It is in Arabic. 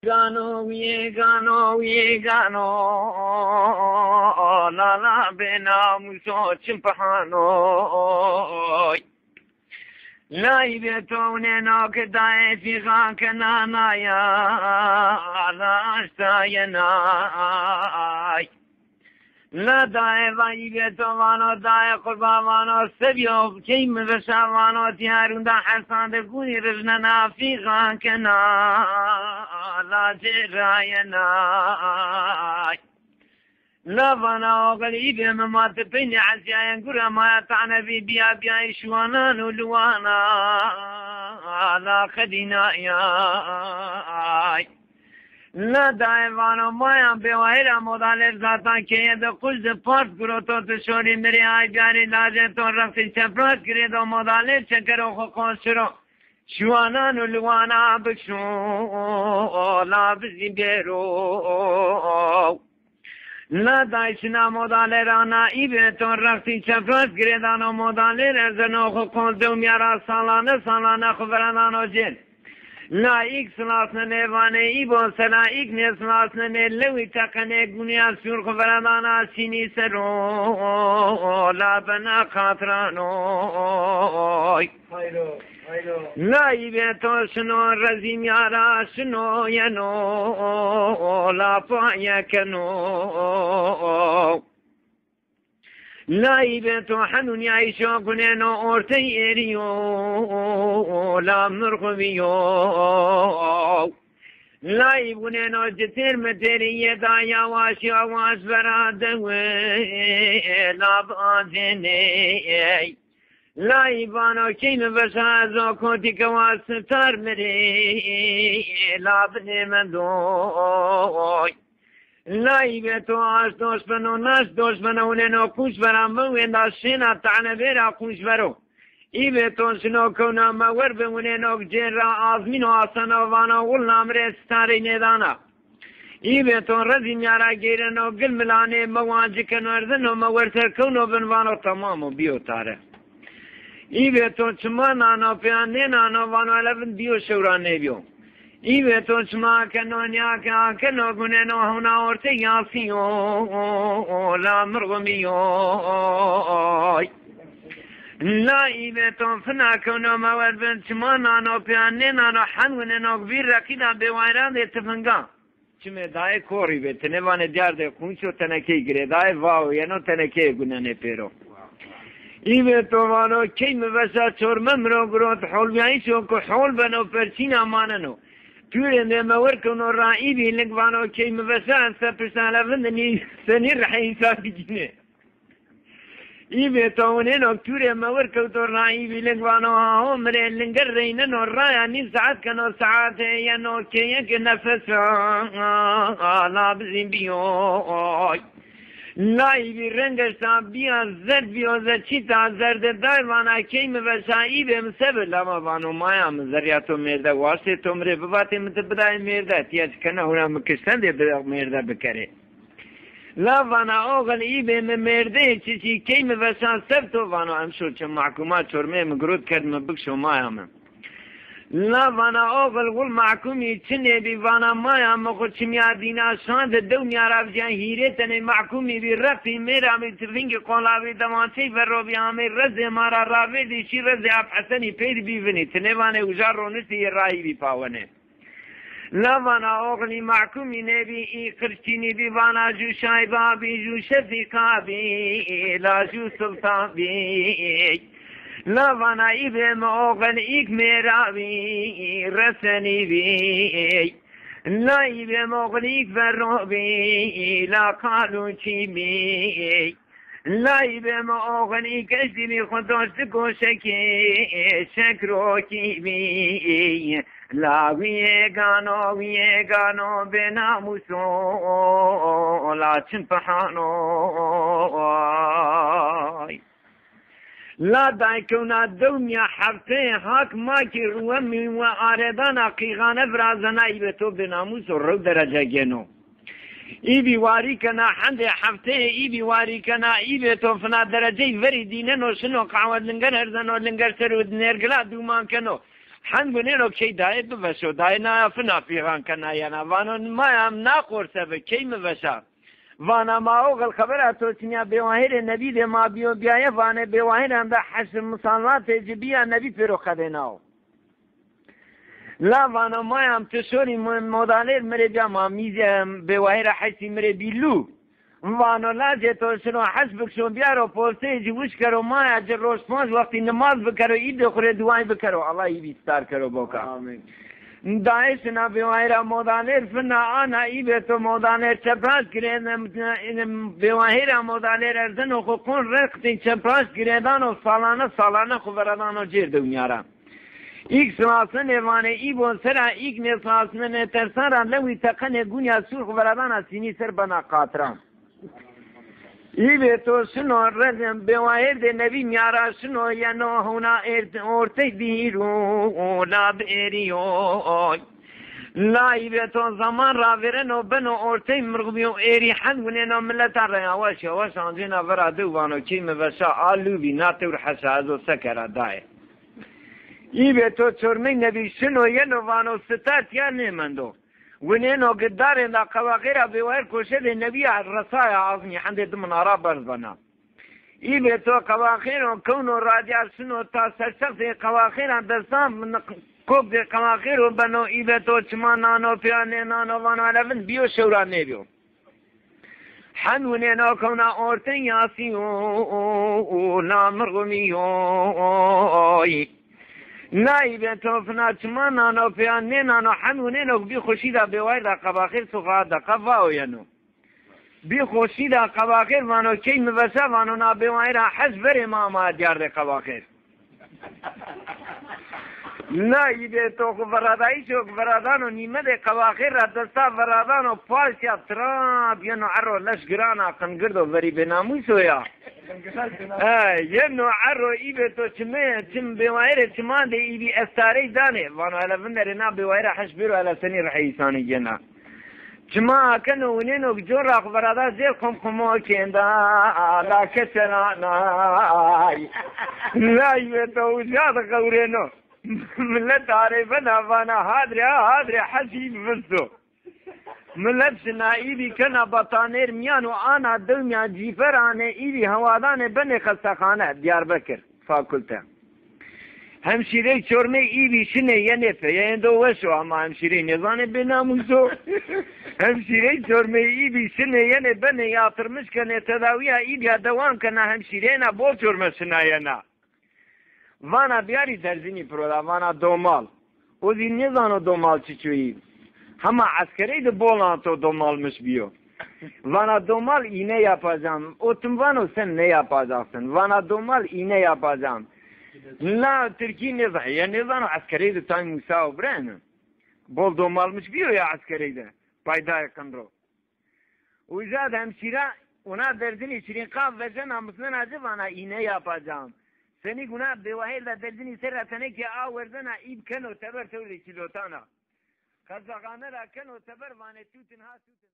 ويغانو لا بنا موسو چمپحانو لا يبتون ناك داي في غاكنا نايا لا اشتايناي لا داي ويبتوانو داي قربانو سبيو كيم بشاوانو تيارون دا حسان دكوني رجننا في غاكنا لا جرايناي لا فانا قريب ما تبين عزيان قرى ما طعن في بيا شوانا ولوانا لا خدينا يا لا دايوانا ما يم بوهيرا مدالر ذاتا كي يد قلز پارت کرو تو تشوری میری آی بیاری لاجه تو رفتی چپرات کری دو مدالر چکرو خو کنشرو شوانا ولوانا بکشو لا بزی بیرو لا دایشنا مدالرانا ایبتون رختی چپرات گریدانو مدالر ارزنو خو کنزو میارا سالانه خبرانانو جن لا ایک سلاسنه نیوانه ایبو سلا ایک نیسلاسنه نیلوی تقنه گونیا سور خبرانانا سینی سرو لا بنا خاطرانو لا يبيتو شنو رزيم يارا شنو ينو لا بايا كنو لا يبيتو حنون يعيشو كنينو اورتي اريو لا مرغبيو لا يبونينو جتير متيري يدا يواشي اواش برادوي لا بانجيني لا يبانو كيم بشازو كنتي كواستر مري لا بني من دوي لا يبتو عاش دوش بنو ناش دوش بنو لنو كوش برامو وين شينا تعنى بيرا كوش برو يبتو شنو كونا مور بمونينو جيرا آزمينو آسانو وانا والله مري ستاري ندانا يبتو رزي ميارا جيرنو قل ملاني مواجه كنو ارزنو مور تركونو بنوانو تمامو بيو تاره ایبتون چما نانو پیانه نانو وانو الافن بیو شورانه بیو ایبتون چما کنو نیا کنو گونه نو هونا ورته یاسیو لا مرغمیو لا ایبتون فنا کنو مورد بن چما نانو پیانه نانو حنونه نو بیر رقیدا بیوائران ده تفنگا چمه دای کوری به تنوان دیار ده خونچو تنکی گره دای واو ینو تنکی گونه نه پیرو ایوه توانو کیم وسا چورمم رو گروت حول بیایشو که حول بنو پرچین اماننو تورنده مورکنو رائی بی لگوانو کیم وسا سپرساله وندنی سنی رحی ساکی جنه ایوه توانو توره مورکو تو رائی بی لگوانو ها مره لنگر ریننو رایا نی ساعت کنو ساعت ینو که یک نفس لابزین بیوی لا يبي رنجر سابيا زرد بيوزا چيتا زرد دايوانا كيم وشاي بمسبب لما بانو مايا مزرياتو ميردا واسه تمره بباتي متبداي ميردا تياج كنا هنا مكشتن دي ميردا بكره لا وانا اوغل ايبه ميرده چيچي كيم وشا سبتو وانا امشو چه محكومات چورمه مگرود کرد مبكشو مايا من لا وانا اوغل قول محكومي چنه بي وانا مايا مخو چميا دينا شاند دنيا رفجان هيرتن محكومي بي رفي ميرا مي تفنگ قولاوي دمانشي فرو بي آمي رز مارا راوي دي شي رز اب حسني پيد بي وني تنوانه وجار رونسي راهي بي پاونه لا وانا اوغلي محكومي نبي اي قرشيني بي وانا جو شايبا بي جو شفيقا بي لا جو سلطان بي لا وانا ایبم اوغل ایک میراوی رسنی بی لا ایبم اوغل ایک فرو بی لا قالو چی بی لا ایبم اوغل ایک اجدی بی خودوشت گوشکی شکرو کی بی لا ویگانو بناموسو لا چنپحانو لا دايكونا دوميا حرتين هاك ماكي رومي وآردانا قيغانا برازنا ايبتو بناموس الرو درجة جنو ايبي واريكنا حندي حفتين ايبي واريكنا ايبتو فنا درجة فري ديننو شنو قعود لنگر هرزنو لنگر سرود نرگلا دومان كنو حن بنينو كي داي بفشو داي نا فنا فيغان كنا ينا وانو ما ام ناقور سبب كي مفشا وانا ما اوغل خبره تو تنيا بواهر النبي ده ما بيو بيايه وانا بواهر عند حسب مصالات جبيا النبي فيرو خديناو لا وانا ما ام تشوري مودالر مري بيا ما ميزه بواهر حسي مري بيلو وانا لاجه تو شنو حسبك شو بيارو پوسته وش کرو ما اجر روز پانچ وقتی نماز بکرو عید خوره دعای بکرو الله یبی ستار کرو بوکا آمین. داعش نا بواهر مودالر فنا انا ایبه تو مودالر چپراس گرن بواهر مودالر ارزن خو کون رخت چپراس گردان سالانه خو بردان جیر دنیارا ایک سلاسن ایوانه ای بون سرا ایک نسلاسن نترسان لوی تقن گونیا سور خو بردان سینی سر بنا قاطران ای به تو شنو رزم بواهر ده نبی میارا شنو یا نو هونا ارته دیرو لا بیریو لا ای به تو زمان را ورنو بنو ارته مرغبیو ایری حد ونینو ملتا رنواش واش آنجینا ورا دوانو کیم وشا آلو بی ناتور حسازو سکر دای ای به تو چرمی نبی شنو یا نو وانو ستات یا نیمندو ونينو قدار إن قواقير بوير كوشل النبي الرصايا عظمي حمد ضمن عرب بنا إيه تو قواقير كونوا راديا شنو تاسر شخص قواقير عند السام من كوب قواقير وبنو إيه تو شمانانو بيانينانو وانو على بيو شورا نبيو حن ونينو كونا أورتين ياسيو لا مرغميو نایب تو فنا چمانا نو پیانه نانو حنونه نو بی خوشی دا بیوای دا قباخیر سوخا دا قواو ینو بی خوشی دا قباخیر وانو کی مبسا وانو نا بیوای را حسبر امام دیار دا قباخیر نایب تو برادایی شو برادانو نیمه دا قباخیر را دستا برادانو پاسیا تراب ینو عرو لشگرانا قنگردو وری بناموسو یا ینو عرو ایبه تو چم بوایر چمان ده ایبی استاری دانه وانو على فندر نا بوایر حشبیرو على سنی رحیسانی جنا چما کنو ونینو جور را خبرادا زیر خمو کندا لا کسنا نای نایبه تو وجاد قورینو ملت عارفنا وانا حاضر حسیب بستو ملت شنائیبی کنا بطانیر میانو آنا دلمیا جیفرانه ایبی هوادان بن خستخانه دیار بکر فاکلته همشیره چرمه ایبی شنه یه نفه یه اندو وشو اما همشیره نظانه بناموزو همشیره چرمه ایبی شنه یه بنه یاترمش کنه تداویه ایبی دوام کنه همشیره نا بول چرمه شنایه نا وانا بیاری درزینی پرودا وانا دومال او دی نزانو دومال چی چویی همه عسکری ده بولان تو دومال مش بیو وانا دومال اینه yapacağım otumvano sen ne yapacaksın وانا دومال اینه yapacağım لا ترکی نزا یا نزانو عسکری ده تای موسا و برن بول دومال مش بیو یا عسکری ده پایدای کندرو و زاد همشیره اونا درزینی چرین قاب و جن همسنن acı وانا اینه yapacağım seni günah bevahir da derzini serratene ki ağverdana ib keno teber tevli kilotana kazakane da keno teber vane tutin ha tutin